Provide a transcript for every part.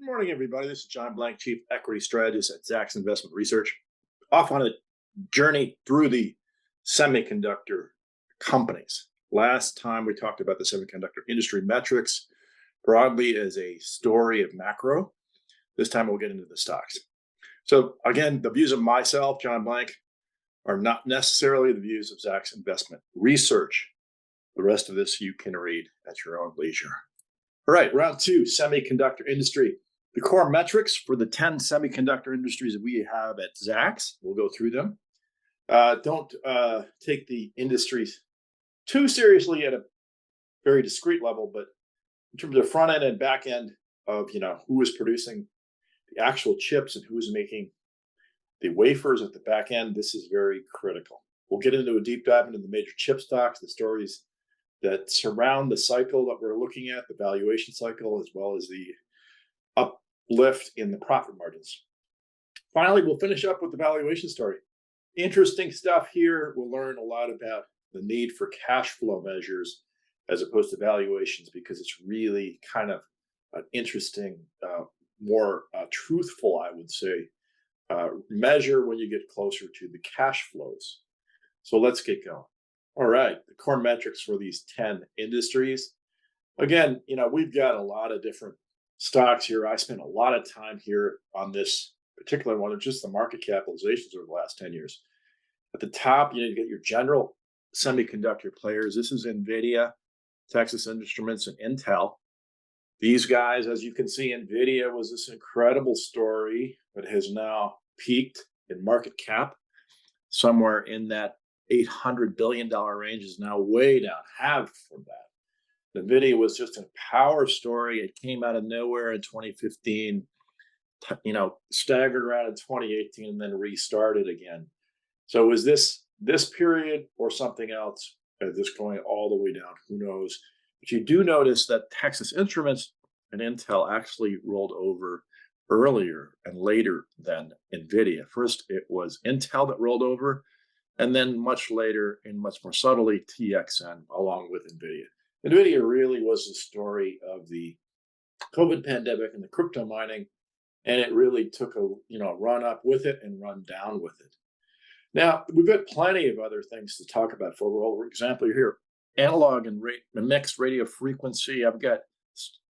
Good morning, everybody. This is John Blank, Chief Equity Strategist at Zacks Investment Research. Off on a journey through the semiconductor companies. Last time we talked about the semiconductor industry metrics broadly as a story of macro. This time we'll get into the stocks. So again, the views of myself, John Blank, are not necessarily the views of Zacks Investment Research. The rest of this you can read at your own leisure. All right, round two, semiconductor industry. The core metrics for the 10 semiconductor industries that we have at Zacks, we'll go through them. Don't take the industries too seriously at a very discrete level, but in terms of front end and back end of who is producing the actual chips and who is making the wafers at the back end, this is very critical. We'll get into a deep dive into the major chip stocks, the stories that surround the cycle that we're looking at, the valuation cycle, as well as the uplift in the profit margins. Finally, we'll finish up with the valuation story. Interesting stuff here. We'll learn a lot about the need for cash flow measures as opposed to valuations, because it's really kind of an interesting, more truthful, I would say, measure when you get closer to the cash flows. So let's get going. All right, the core metrics for these 10 industries. Again, we've got a lot of different stocks here. I spent a lot of time here on this particular one, of just the market capitalizations over the last 10 years. At the top, you get your general semiconductor players. This is Nvidia, Texas Instruments, and Intel. These guys, as you can see, Nvidia was this incredible story, but has now peaked in market cap somewhere in that $800 billion range, is now way down, halved from that. Nvidia was just a power story. It came out of nowhere in 2015, staggered around in 2018, and then restarted again. So is this period or something else? Is this going all the way down? Who knows? But you do notice that Texas Instruments and Intel actually rolled over earlier and later than Nvidia. First, it was Intel that rolled over, and then much later, and much more subtly, TXN along with Nvidia. Nvidia really was the story of the COVID pandemic and the crypto mining, and it really took a run up with it and run down with it. Now, we've got plenty of other things to talk about. For example, here, analog and mixed radio frequency. I've got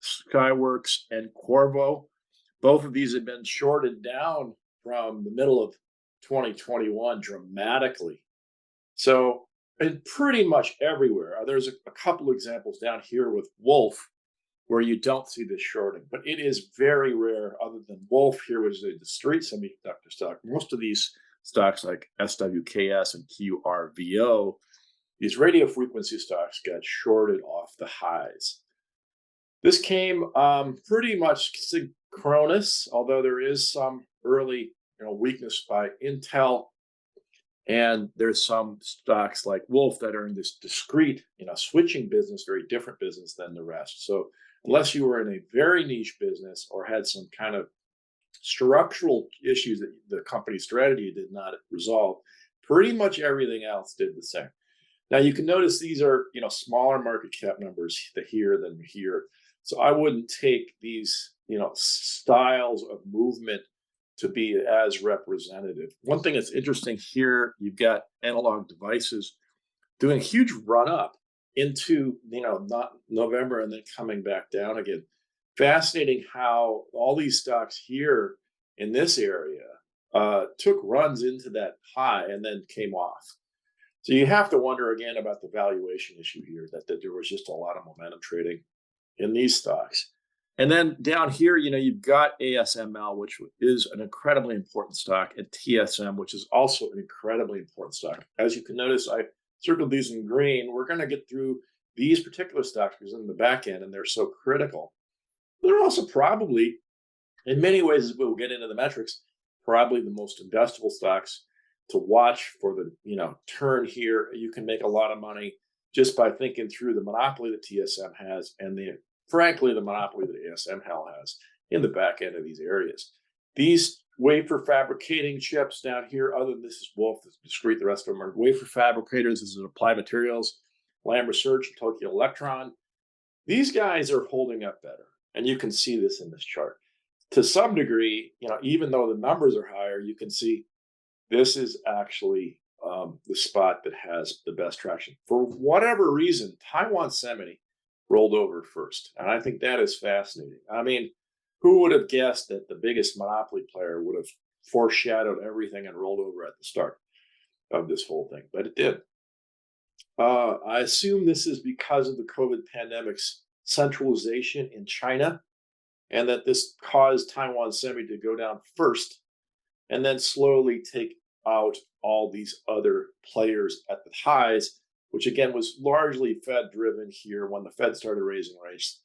Skyworks and Qorvo. Both of these have been shorted down from the middle of 2021 dramatically. So, and pretty much everywhere. There's a couple examples down here with Wolf where you don't see this shorting, but it is very rare. Other than Wolf here, which is a discrete semiconductor stock, most of these stocks like SWKS and QRVO, these radio frequency stocks got shorted off the highs. This came pretty much synchronous, although there is some early weakness by Intel, and there's some stocks like Wolf that are in this discrete switching business, very different business than the rest. So unless you were in a very niche business or had some kind of structural issues that the company's strategy did not resolve, pretty much everything else did the same. Now you can notice these are smaller market cap numbers here than here. So I wouldn't take these styles of movement to be as representative. One thing that's interesting here, you've got analog devices doing a huge run up into not November and then coming back down again. Fascinating how all these stocks here in this area took runs into that high and then came off. So you have to wonder again about the valuation issue here, that there was just a lot of momentum trading in these stocks. And then down here, you've got ASML, which is an incredibly important stock, and TSM, which is also an incredibly important stock. As you can notice, I circled these in green. We're going to get through these particular stocks because in the back end, and they're so critical. They're also probably, in many ways, as we'll get into the metrics, probably the most investable stocks to watch for the turn here. You can make a lot of money just by thinking through the monopoly that TSM has and frankly, the monopoly that ASML has in the back end of these areas. These wafer fabricating chips down here, other than this is Wolf, this is discrete, the rest of them are wafer fabricators. This is Applied Materials, Lam Research, and Tokyo Electron. These guys are holding up better, and you can see this in this chart. to some degree, even though the numbers are higher, you can see this is actually the spot that has the best traction. For whatever reason, Taiwan Semi rolled over first. And I think that is fascinating. I mean, who would have guessed that the biggest monopoly player would have foreshadowed everything and rolled over at the start of this whole thing? But it did. I assume this is because of the COVID pandemic's centralization in China, and that this caused Taiwan Semi to go down first and then slowly take out all these other players at the highs, which again was largely Fed driven here. When the Fed started raising rates,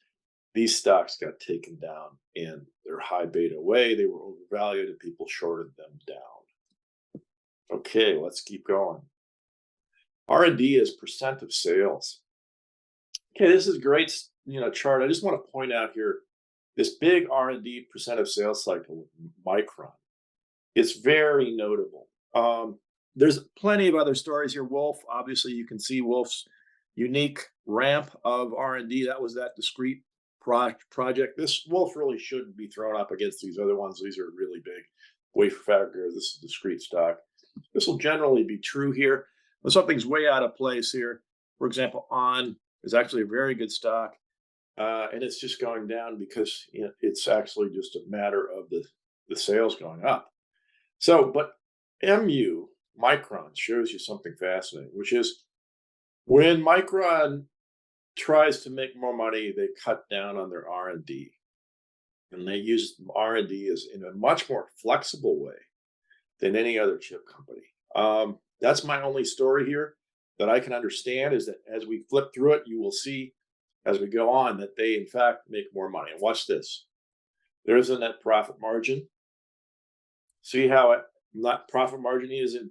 these stocks got taken down in their high beta way. They were overvalued and people shorted them down. Okay, let's keep going. R&D is percent of sales. Okay, this is a great chart. I just want to point out here this big R&D percent of sales cycle with Micron. It's very notable. There's plenty of other stories here. Wolf, obviously, you can see Wolf's unique ramp of R&D. That was that discrete project. This Wolf really shouldn't be thrown up against these other ones. These are really big wafer fabricator. This is discrete stock. This will generally be true here. But something's way out of place here. For example, ON is actually a very good stock. And it's just going down because it's actually just a matter of the sales going up. So, but Micron shows you something fascinating, which is when Micron tries to make more money, they cut down on their R&D. And they use R&D as in a much more flexible way than any other chip company. That's my only story here that I can understand, is that as we flip through it, you will see as we go on that they in fact make more money. And watch this. There's a net profit margin. See how net profit margin is in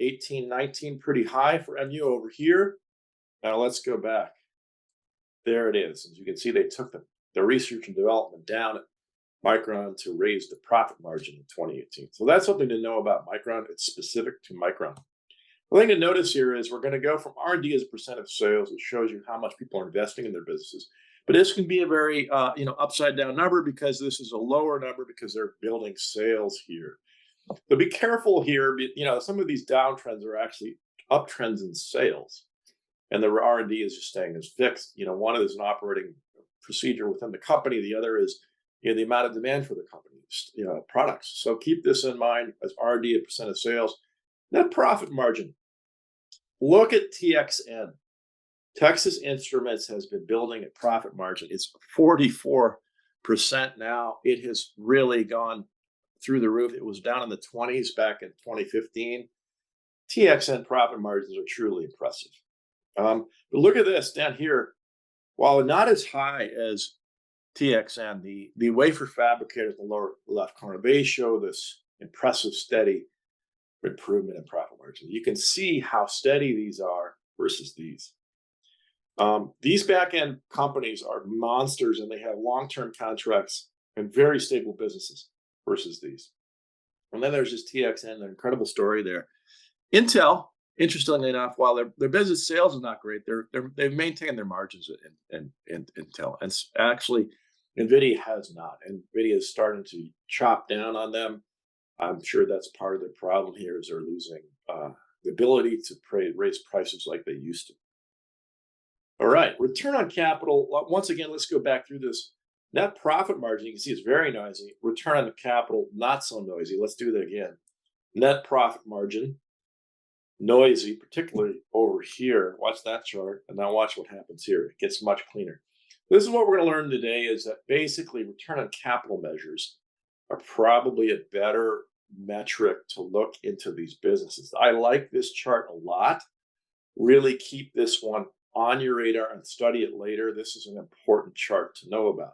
2018-19, pretty high for MU over here. Now let's go back. There it is. As you can see, they took the research and development down at Micron to raise the profit margin in 2018. So that's something to know about Micron. It's specific to Micron. The thing to notice here is we're going to go from R&D as a percent of sales, which shows you how much people are investing in their businesses. But this can be a very upside down number, because this is a lower number because they're building sales here. But be careful here. Some of these downtrends are actually uptrends in sales, and the R&D is just staying as fixed. One is an operating procedure within the company. The other is the amount of demand for the company's products. So keep this in mind as R&D a percent of sales. Net profit margin. Look at TXN. Texas Instruments has been building a profit margin. It's 44% now. It has really gone through the roof. It was down in the 20s back in 2015. TXN profit margins are truly impressive. But look at this down here. While not as high as TXN, the wafer fabricators in the lower left corner, they show this impressive, steady improvement in profit margin. You can see how steady these are versus these. These back-end companies are monsters, and they have long-term contracts and very stable businesses versus these. And then there's just TXN, an incredible story there. Intel, interestingly enough, while their business sales is not great, they've maintained their margins in Intel. And actually, Nvidia has not. Nvidia is starting to chop down on them. I'm sure that's part of the problem here, is they're losing the ability to raise prices like they used to. All right, return on capital. Once again, let's go back through this. Net profit margin, you can see it's very noisy. Return on capital, not so noisy. Let's do that again. Net profit margin, noisy, particularly over here. Watch that chart, and now watch what happens here. It gets much cleaner. This is what we're going to learn today, is that basically return on capital measures are probably a better metric to look into these businesses. I like this chart a lot. Really keep this one on your radar and study it later. This is an important chart to know about.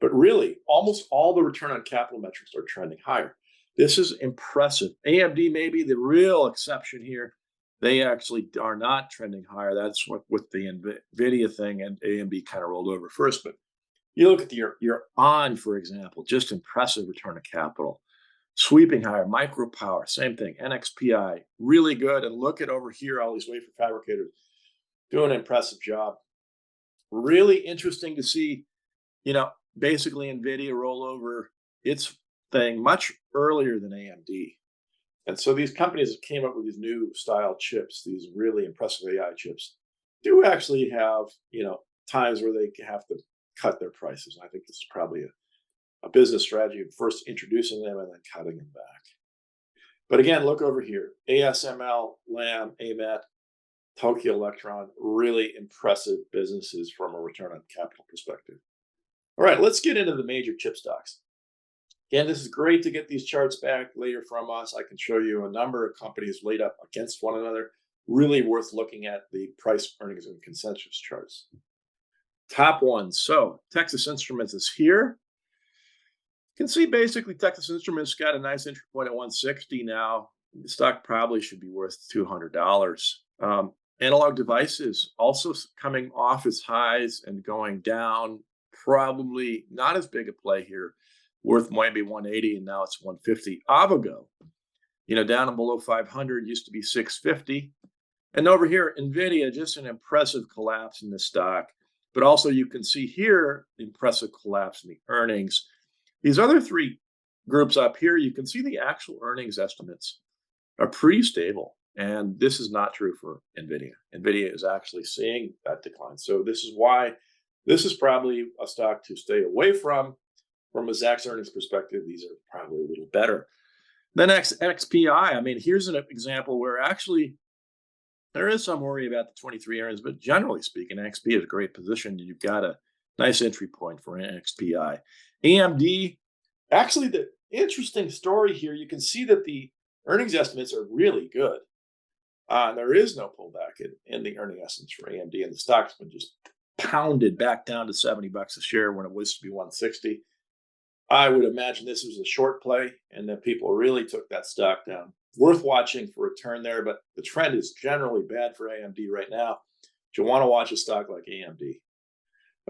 But really, almost all the return on capital metrics are trending higher. This is impressive. AMD may be the real exception here. They actually are not trending higher. That's what with the Nvidia thing, and AMD kind of rolled over first. But you look at your ON, for example, just impressive return on capital. Sweeping higher. Micropower, same thing. NXPI, really good. And look at over here, all these wafer fabricators doing an impressive job. Really interesting to see, basically Nvidia roll over its thing much earlier than AMD. And so these companies that came up with these new style chips, these really impressive AI chips, do actually have, times where they have to cut their prices. And I think this is probably a business strategy of first introducing them and then cutting them back. But again, look over here. ASML, Lam, AMAT, Tokyo Electron, really impressive businesses from a return on capital perspective. All right, let's get into the major chip stocks. Again, this is great to get these charts back later from us. I can show you a number of companies laid up against one another. Really worth looking at the price, earnings, and consensus charts. Top one. So Texas Instruments is here. You can see basically Texas Instruments got a nice entry point at 160 now. The stock probably should be worth $200. Analog Devices also coming off its highs and going down. Probably not as big a play here. Worth maybe 180 and now it's 150. AVGO, down and below 500, used to be 650. And over here, Nvidia, just an impressive collapse in the stock. But also you can see here, impressive collapse in the earnings. These other three groups up here, you can see the actual earnings estimates are pretty stable. And this is not true for Nvidia. Nvidia is actually seeing that decline. So this is why this is probably a stock to stay away from. From a Zacks earnings perspective, these are probably a little better. The next, NXPI. I mean, here's an example where actually there is some worry about the 23 earnings, but generally speaking, NXP is a great position. You've got a nice entry point for NXPI. AMD, actually, the interesting story here, you can see that the earnings estimates are really good. There is no pullback in the earning estimates for AMD, and the stock's been just pounded back down to $70 a share when it was to be 160. I would imagine this was a short play, and then people really took that stock down. Worth watching for a turn there, but the trend is generally bad for AMD right now. You want to watch a stock like AMD.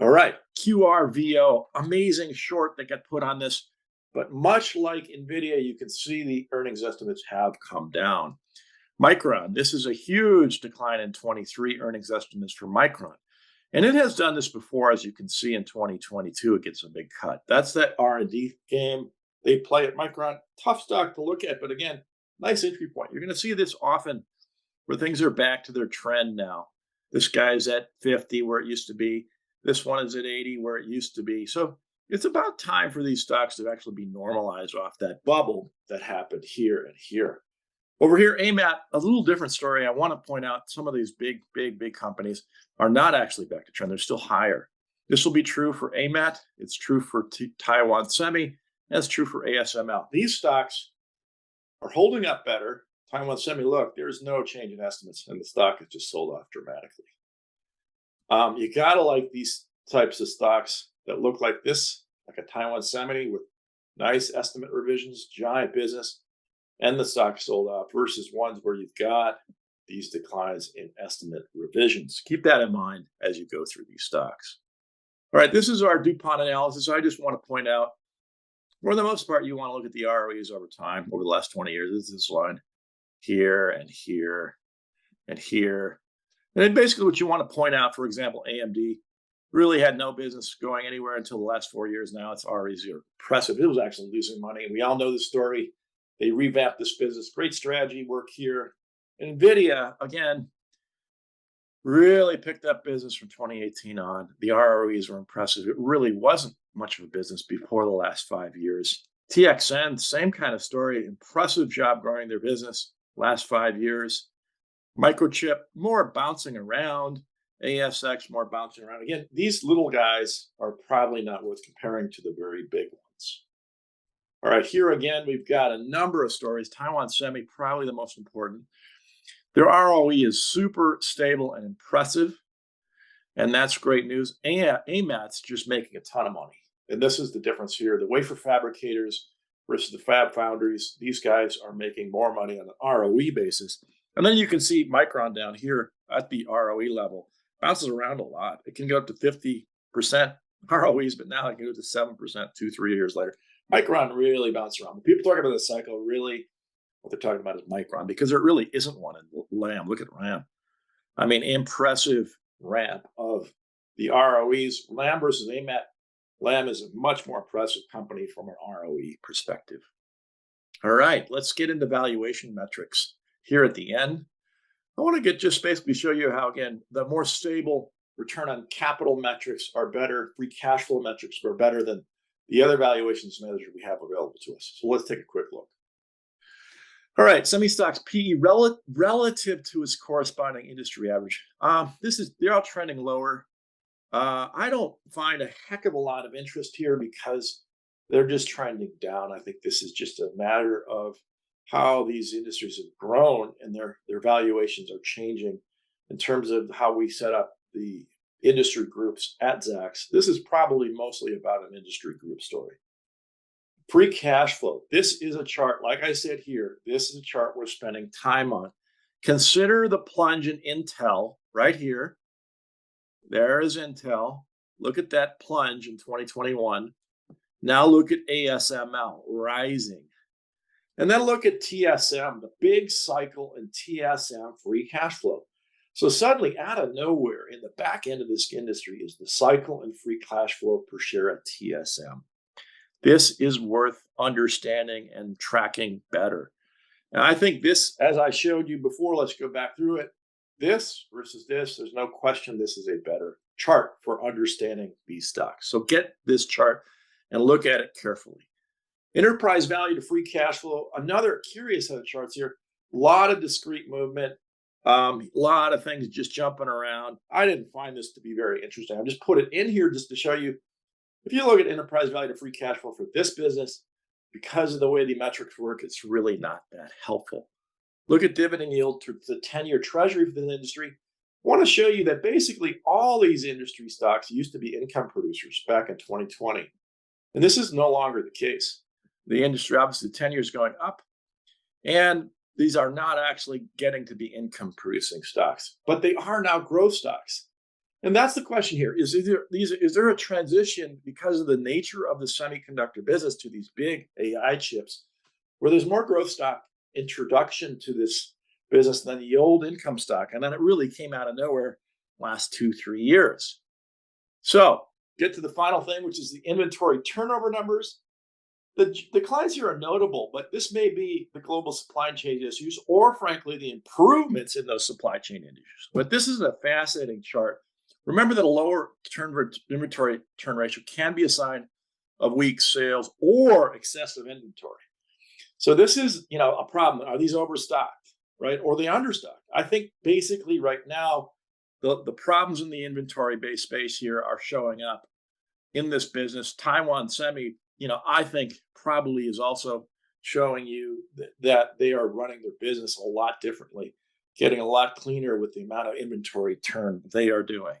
All right, QRVO, amazing short that got put on this, but much like Nvidia, you can see the earnings estimates have come down. Micron, this is a huge decline in 23 earnings estimates for Micron. And it has done this before, as you can see in 2022, it gets a big cut. That's that R&D game they play at Micron. Tough stock to look at, but again, nice entry point. You're going to see this often where things are back to their trend now. This guy's at 50 where it used to be. This one is at 80 where it used to be. So it's about time for these stocks to actually be normalized off that bubble that happened here and here. Over here, AMAT, a little different story. I want to point out some of these big companies are not actually back to trend. They're still higher. This will be true for AMAT. It's true for Taiwan Semi. That's true for ASML. These stocks are holding up better. Taiwan Semi, look, there's no change in estimates, and the stock has just sold off dramatically. You got to like these types of stocks that look like this, like a Taiwan Semi with nice estimate revisions, giant business, and the stock sold off versus ones where you've got these declines in estimate revisions. Keep that in mind as you go through these stocks. All right, this is our DuPont analysis. I just want to point out, for the most part, you want to look at the ROEs over time, over the last 20 years. This is this line here and here and here. And then basically what you want to point out, for example, AMD really had no business going anywhere until the last 4 years. Now its ROEs are impressive. It was actually losing money. And we all know the story. They revamped this business. Great strategy work here. Nvidia, again, really picked up business from 2018 on. The ROEs were impressive. It really wasn't much of a business before the last 5 years. TXN, same kind of story. Impressive job growing their business last 5 years. Microchip, more bouncing around. ASX, more bouncing around. Again, these little guys are probably not worth comparing to the very big ones. All right, here again, we've got a number of stories. Taiwan Semi, probably the most important. Their ROE is super stable and impressive, and that's great news. AMAT's just making a ton of money, and this is the difference here. The wafer fabricators versus the fab foundries, these guys are making more money on an ROE basis. And then you can see Micron down here at the ROE level. Bounces around a lot. It can go up to 50% ROEs, but now it can go to 7% 2-3 years later. Micron really bounced around. When people talk about the cycle, really what they're talking about is Micron, because there really isn't one in Lam. Look at Lam. I mean, impressive ramp of the ROEs. Lam versus AMAT, Lam is a much more impressive company from an ROE perspective. All right, let's get into valuation metrics here at the end. I want to just basically show you how, again, the more stable return on capital metrics are better, free cash flow metrics are better than the other valuations measures we have available to us. So let's take a quick look. All right, semi stocks PE relative to its corresponding industry average. They're all trending lower. I don't find a heck of a lot of interest here because they're just trending down. I think this is just a matter of how these industries have grown and their valuations are changing in terms of how we set up the industry groups at Zacks. This is probably mostly about an industry group story. Free cash flow. This is a chart, like I said here, this is a chart we're spending time on. Consider the plunge in Intel right here. There is Intel. Look at that plunge in 2021. Now look at ASML rising. And then look at TSM, the big cycle in TSM free cash flow. So suddenly, out of nowhere, in the back end of this industry is the cycle and free cash flow per share at TSM. This is worth understanding and tracking better. And I think this, as I showed you before, let's go back through it. This versus this, there's no question this is a better chart for understanding these stocks. So get this chart and look at it carefully. Enterprise value to free cash flow, another curious set of charts here. A lot of discrete movement, a lot of things just jumping around. I didn't find this to be very interesting. I just put it in here just to show you, if you look at enterprise value to free cash flow for this business, because of the way the metrics work, it's really not that helpful. Look at dividend yield to the 10-year treasury for the industry. I want to show you that basically all these industry stocks used to be income producers back in 2020. And this is no longer the case. The industry, obviously, 10 years going up, and these are not actually getting to be income producing stocks, but they are now growth stocks. And that's the question here. Is there a transition because of the nature of the semiconductor business to these big AI chips where there's more growth stock introduction to this business than the old income stock? And then it really came out of nowhere last 2-3 years. So get to the final thing, which is the inventory turnover numbers. The declines here are notable, but this may be the global supply chain issues or, frankly, the improvements in those supply chain issues. But this is a fascinating chart. Remember that a lower inventory turn ratio can be a sign of weak sales or excessive inventory. So this is, a problem. Are these overstocked, right? Or they understocked? I think basically right now, the problems in the inventory-based space here are showing up in this business. Taiwan Semi, I think probably is also showing you that they are running their business a lot differently, getting a lot cleaner with the amount of inventory turn they are doing.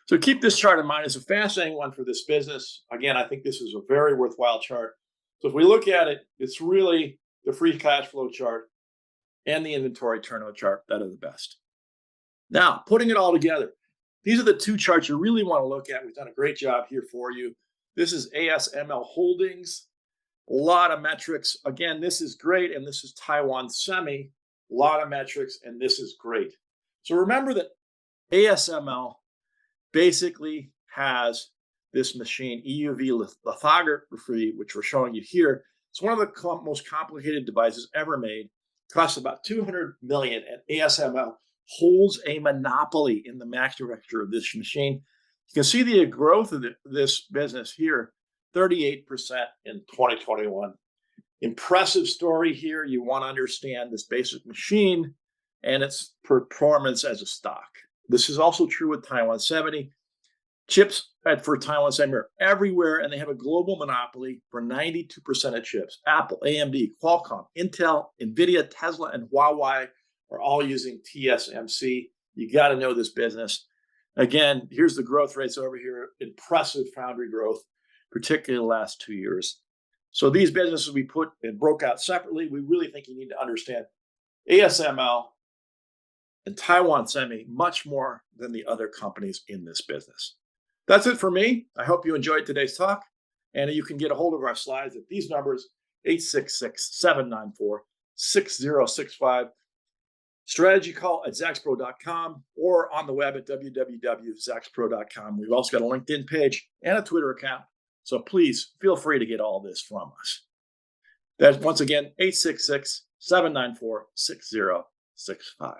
So keep this chart in mind. It's a fascinating one for this business. Again, I think this is a very worthwhile chart. So if we look at it, it's really the free cash flow chart and the inventory turnover chart that are the best. Now, putting it all together, these are the two charts you really want to look at. We've done a great job here for you. This is ASML Holdings, a lot of metrics. Again, this is great, and this is Taiwan Semi, a lot of metrics, and this is great. So remember that ASML basically has this machine, EUV lithography, which we're showing you here. It's one of the most complicated devices ever made. It costs about $200 million, and ASML holds a monopoly in the manufacture of this machine. You can see the growth of this business here, 38% in 2021. Impressive story here. You want to understand this basic machine and its performance as a stock. This is also true with Taiwan Semi. Chips for Taiwan Semi are everywhere, and they have a global monopoly for 92% of chips. Apple, AMD, Qualcomm, Intel, Nvidia, Tesla, and Huawei are all using TSMC. You got to know this business. Again, here's the growth rates over here. Impressive foundry growth, particularly the last 2 years. So these businesses we put and broke out separately. We really think you need to understand ASML and Taiwan Semi much more than the other companies in this business. That's it for me. I hope you enjoyed today's talk. And you can get a hold of our slides at these numbers, 866-794-6065. strategy call at zackspro.com or on the web at www.zackspro.com. We've also got a LinkedIn page and a Twitter account. So please feel free to get all this from us. That's once again 866-794-6065.